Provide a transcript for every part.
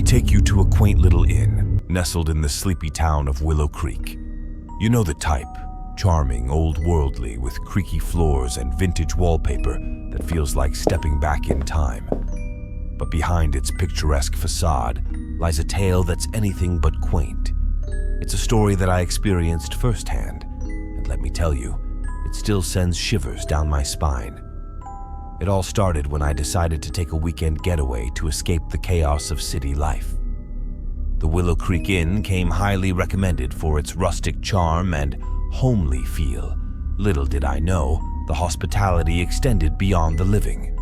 take you to a quaint little inn, nestled in the sleepy town of Willow Creek. You know the type, charming, old-worldly, with creaky floors and vintage wallpaper that feels like stepping back in time. But behind its picturesque facade lies a tale that's anything but quaint. It's a story that I experienced firsthand, and let me tell you, it still sends shivers down my spine. It all started when I decided to take a weekend getaway to escape the chaos of city life. The Willow Creek Inn came highly recommended for its rustic charm and homely feel. Little did I know, the hospitality extended beyond the living.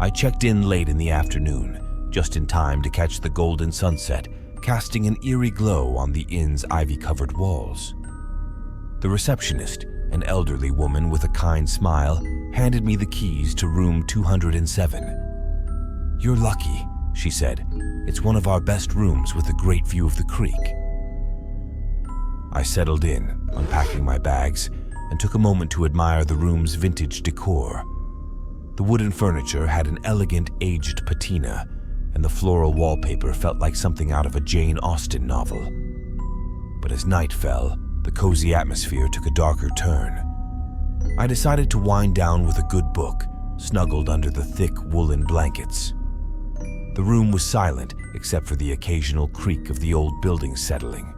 I checked in late in the afternoon, just in time to catch the golden sunset, casting an eerie glow on the inn's ivy-covered walls. The receptionist, an elderly woman with a kind smile, handed me the keys to room 207. "You're lucky," she said. "It's one of our best rooms with a great view of the creek." I settled in, unpacking my bags, and took a moment to admire the room's vintage decor. The wooden furniture had an elegant, aged patina, and the floral wallpaper felt like something out of a Jane Austen novel. But as night fell, the cozy atmosphere took a darker turn. I decided to wind down with a good book, snuggled under the thick woolen blankets. The room was silent except for the occasional creak of the old building settling.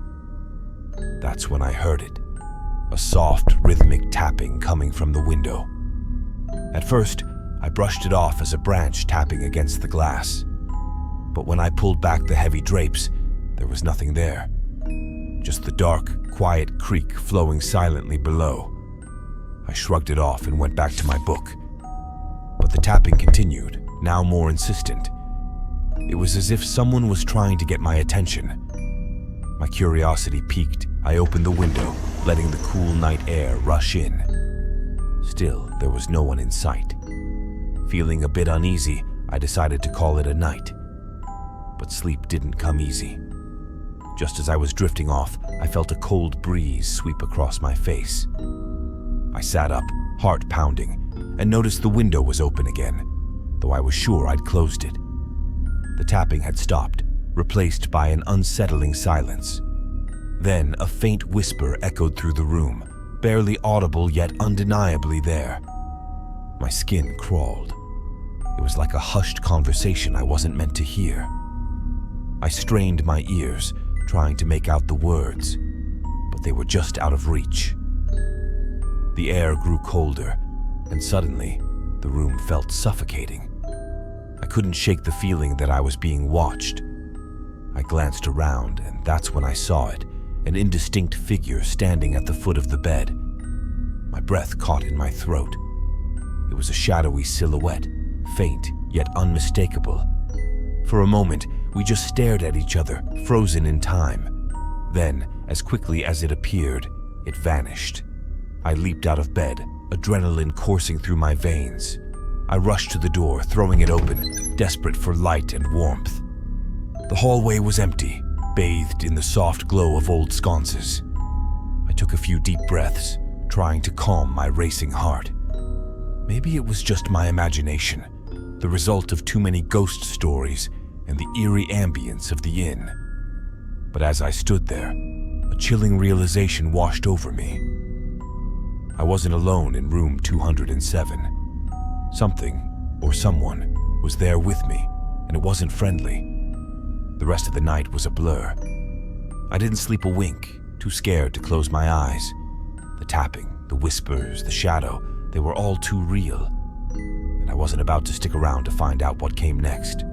That's when I heard it, a soft, rhythmic tapping coming from the window. At first, I brushed it off as a branch tapping against the glass. But when I pulled back the heavy drapes, there was nothing there. Just the dark, quiet creek flowing silently below. I shrugged it off and went back to my book. But the tapping continued, now more insistent. It was as if someone was trying to get my attention. My curiosity piqued. I opened the window, letting the cool night air rush in. Still, there was no one in sight. Feeling a bit uneasy, I decided to call it a night. But sleep didn't come easy. Just as I was drifting off, I felt a cold breeze sweep across my face. I sat up, heart pounding, and noticed the window was open again, though I was sure I'd closed it. The tapping had stopped, replaced by an unsettling silence. Then a faint whisper echoed through the room, barely audible yet undeniably there. My skin crawled. It was like a hushed conversation I wasn't meant to hear. I strained my ears, trying to make out the words, but they were just out of reach. The air grew colder, and suddenly, the room felt suffocating. I couldn't shake the feeling that I was being watched. I glanced around, and that's when I saw it, an indistinct figure standing at the foot of the bed. My breath caught in my throat. It was a shadowy silhouette, faint yet unmistakable. For a moment, we just stared at each other, frozen in time. Then, as quickly as it appeared, it vanished. I leaped out of bed, adrenaline coursing through my veins. I rushed to the door, throwing it open, desperate for light and warmth. The hallway was empty, bathed in the soft glow of old sconces. I took a few deep breaths, trying to calm my racing heart. Maybe it was just my imagination, the result of too many ghost stories and the eerie ambience of the inn. But as I stood there, a chilling realization washed over me. I wasn't alone in room 207. Something, or someone, was there with me, and it wasn't friendly. The rest of the night was a blur. I didn't sleep a wink, too scared to close my eyes. The tapping, the whispers, the shadow, they were all too real, and I wasn't about to stick around to find out what came next.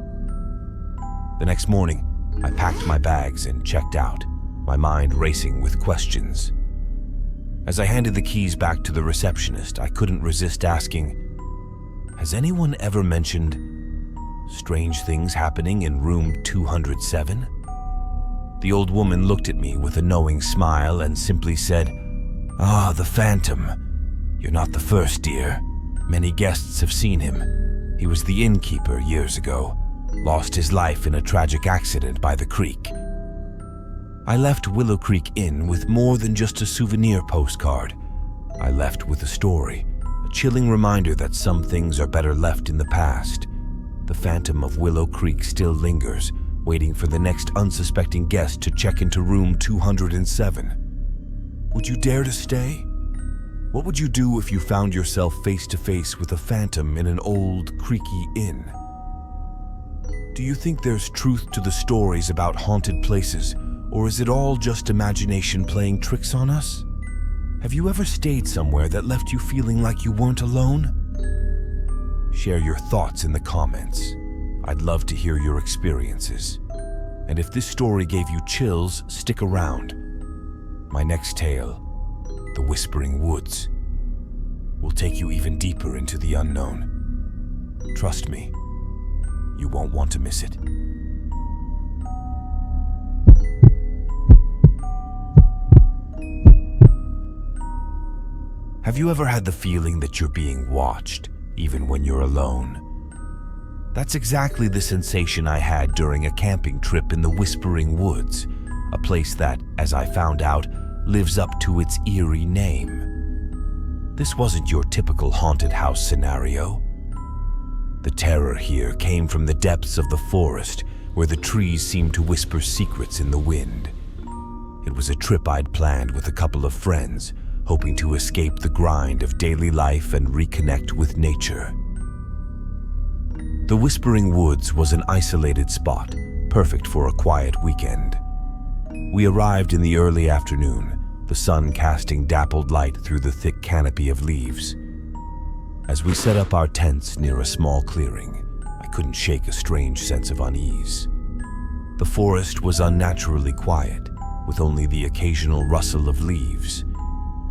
The next morning, I packed my bags and checked out, my mind racing with questions. As I handed the keys back to the receptionist, I couldn't resist asking, "Has anyone ever mentioned strange things happening in room 207? The old woman looked at me with a knowing smile and simply said, "Ah, the phantom. You're not the first, dear. Many guests have seen him. He was the innkeeper years ago. Lost his life in a tragic accident by the creek." I left Willow Creek Inn with more than just a souvenir postcard. I left with a story, a chilling reminder that some things are better left in the past. The phantom of Willow Creek still lingers, waiting for the next unsuspecting guest to check into room 207. Would you dare to stay? What would you do if you found yourself face to face with a phantom in an old, creaky inn? Do you think there's truth to the stories about haunted places, or is it all just imagination playing tricks on us? Have you ever stayed somewhere that left you feeling like you weren't alone? Share your thoughts in the comments. I'd love to hear your experiences. And if this story gave you chills, stick around. My next tale, The Whispering Woods, will take you even deeper into the unknown. Trust me, you won't want to miss it. Have you ever had the feeling that you're being watched, even when you're alone? That's exactly the sensation I had during a camping trip in the Whispering Woods, a place that, as I found out, lives up to its eerie name. This wasn't your typical haunted house scenario. The terror here came from the depths of the forest, where the trees seemed to whisper secrets in the wind. It was a trip I'd planned with a couple of friends, hoping to escape the grind of daily life and reconnect with nature. The Whispering Woods was an isolated spot, perfect for a quiet weekend. We arrived in the early afternoon, the sun casting dappled light through the thick canopy of leaves. As we set up our tents near a small clearing, I couldn't shake a strange sense of unease. The forest was unnaturally quiet, with only the occasional rustle of leaves.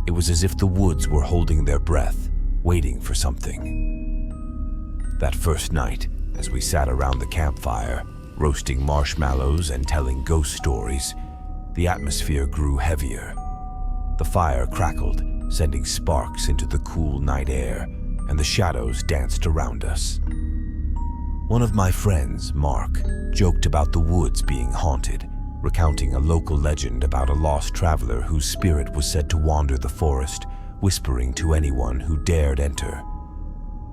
It was as if the woods were holding their breath, waiting for something. That first night, as we sat around the campfire, roasting marshmallows and telling ghost stories, the atmosphere grew heavier. The fire crackled, sending sparks into the cool night air, and the shadows danced around us. One of my friends, Mark, joked about the woods being haunted, recounting a local legend about a lost traveler whose spirit was said to wander the forest, whispering to anyone who dared enter.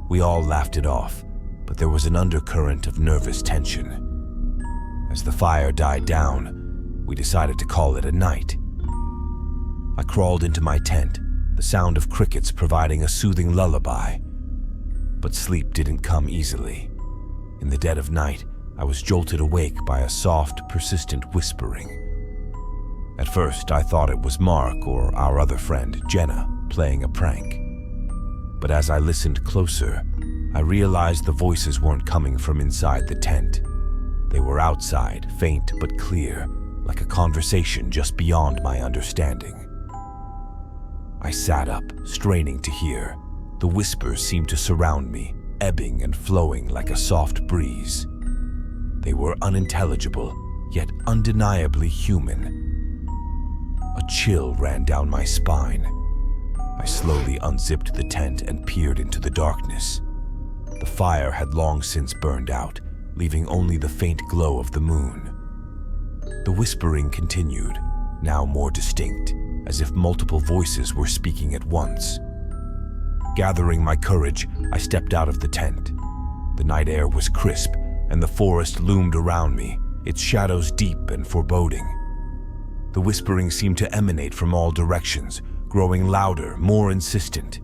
We all laughed it off, but there was an undercurrent of nervous tension. As the fire died down, we decided to call it a night. I crawled into my tent, the sound of crickets providing a soothing lullaby. But sleep didn't come easily. In the dead of night, I was jolted awake by a soft, persistent whispering. At first, I thought it was Mark or our other friend, Jenna, playing a prank. But as I listened closer, I realized the voices weren't coming from inside the tent. They were outside, faint but clear, like a conversation just beyond my understanding. I sat up, straining to hear. The whispers seemed to surround me, ebbing and flowing like a soft breeze. They were unintelligible, yet undeniably human. A chill ran down my spine. I slowly unzipped the tent and peered into the darkness. The fire had long since burned out, leaving only the faint glow of the moon. The whispering continued, now more distinct, as if multiple voices were speaking at once. Gathering my courage, I stepped out of the tent. The night air was crisp, and the forest loomed around me, its shadows deep and foreboding. The whispering seemed to emanate from all directions, growing louder, more insistent.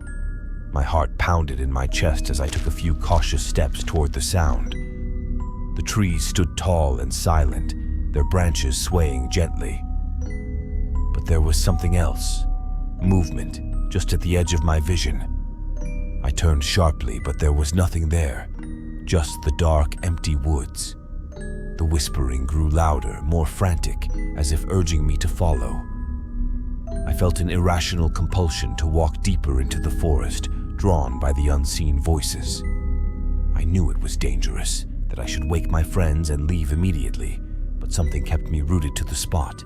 My heart pounded in my chest as I took a few cautious steps toward the sound. The trees stood tall and silent, their branches swaying gently. But there was something else, movement, just at the edge of my vision. I turned sharply, but there was nothing there, just the dark, empty woods. The whispering grew louder, more frantic, as if urging me to follow. I felt an irrational compulsion to walk deeper into the forest, drawn by the unseen voices. I knew it was dangerous, that I should wake my friends and leave immediately, but something kept me rooted to the spot.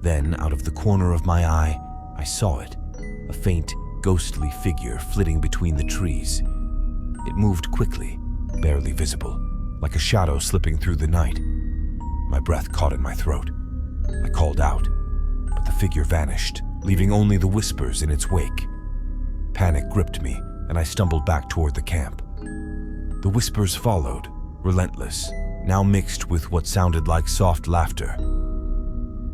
Then, out of the corner of my eye, I saw it, a faint, ghostly figure flitting between the trees. It moved quickly, barely visible, like a shadow slipping through the night. My breath caught in my throat. I called out, but the figure vanished, leaving only the whispers in its wake. Panic gripped me, and I stumbled back toward the camp. The whispers followed, relentless, now mixed with what sounded like soft laughter.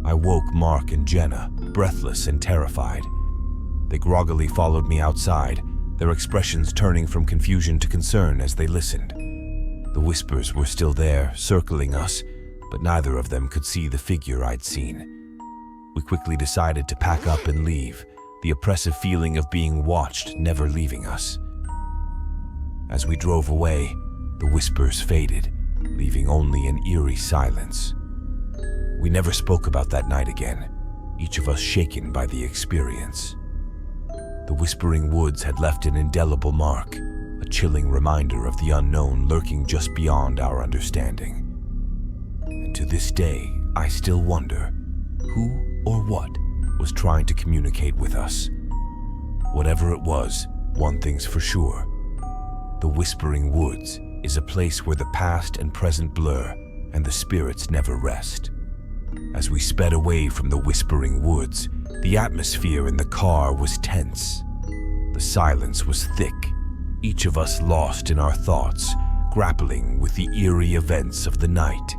I woke Mark and Jenna, breathless and terrified. They groggily followed me outside, their expressions turning from confusion to concern as they listened. The whispers were still there, circling us, but neither of them could see the figure I'd seen. We quickly decided to pack up and leave, the oppressive feeling of being watched never leaving us. As we drove away, the whispers faded, leaving only an eerie silence. We never spoke about that night again, each of us shaken by the experience. The Whispering Woods had left an indelible mark, a chilling reminder of the unknown lurking just beyond our understanding. And to this day, I still wonder who or what was trying to communicate with us. Whatever it was, one thing's for sure. The Whispering Woods is a place where the past and present blur and the spirits never rest. As we sped away from the Whispering Woods, the atmosphere in the car was tense. The silence was thick, each of us lost in our thoughts, grappling with the eerie events of the night.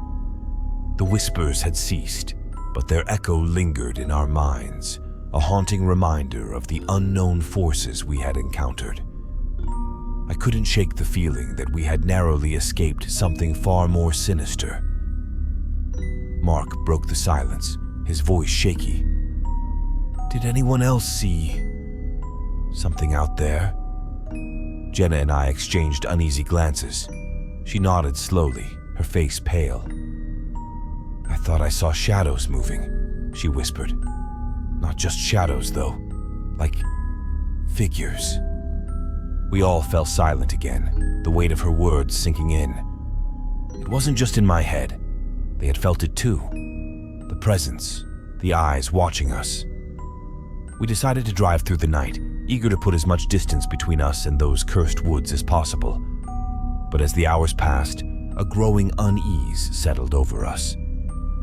The whispers had ceased, but their echo lingered in our minds, a haunting reminder of the unknown forces we had encountered. I couldn't shake the feeling that we had narrowly escaped something far more sinister. Mark broke the silence, his voice shaky. "Did anyone else see something out there?" Jenna and I exchanged uneasy glances. She nodded slowly, her face pale. "I thought I saw shadows moving," she whispered. "Not just shadows, though. Like figures." We all fell silent again, the weight of her words sinking in. It wasn't just in my head. They had felt it too. The presence, the eyes watching us. We decided to drive through the night, eager to put as much distance between us and those cursed woods as possible. But as the hours passed, a growing unease settled over us.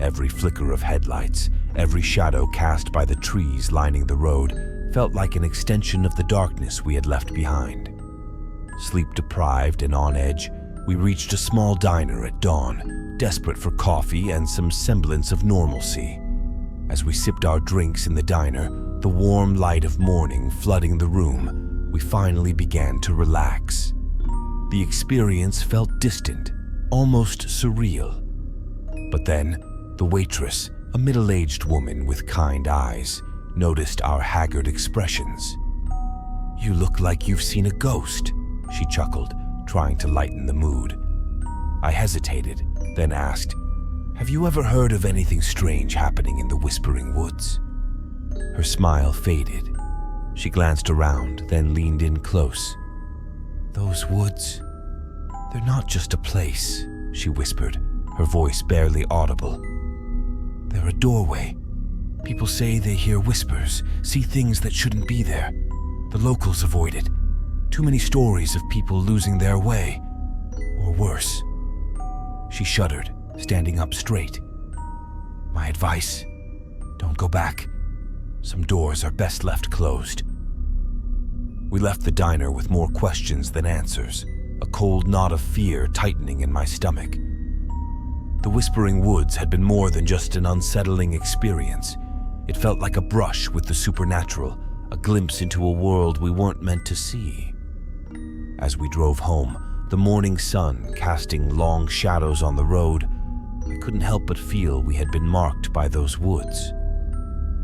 Every flicker of headlights, every shadow cast by the trees lining the road felt like an extension of the darkness we had left behind. Sleep-deprived and on edge, we reached a small diner at dawn, desperate for coffee and some semblance of normalcy. As we sipped our drinks in the diner, the warm light of morning flooding the room, we finally began to relax. The experience felt distant, almost surreal. But then, the waitress, a middle-aged woman with kind eyes, noticed our haggard expressions. "You look like you've seen a ghost," she chuckled, trying to lighten the mood. I hesitated, then asked, "Have you ever heard of anything strange happening in the Whispering Woods?" Her smile faded. She glanced around, then leaned in close. "Those woods, they're not just a place," she whispered, her voice barely audible. "They're a doorway. People say they hear whispers, see things that shouldn't be there. The locals avoid it. Too many stories of people losing their way, or worse." She shuddered, standing up straight. "My advice, don't go back. Some doors are best left closed." We left the diner with more questions than answers, a cold knot of fear tightening in my stomach. The Whispering Woods had been more than just an unsettling experience. It felt like a brush with the supernatural, a glimpse into a world we weren't meant to see. As we drove home, the morning sun casting long shadows on the road, I couldn't help but feel we had been marked by those woods.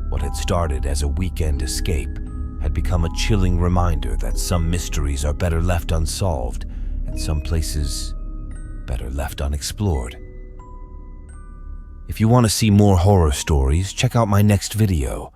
What had started as a weekend escape had become a chilling reminder that some mysteries are better left unsolved and some places better left unexplored. If you want to see more horror stories, check out my next video.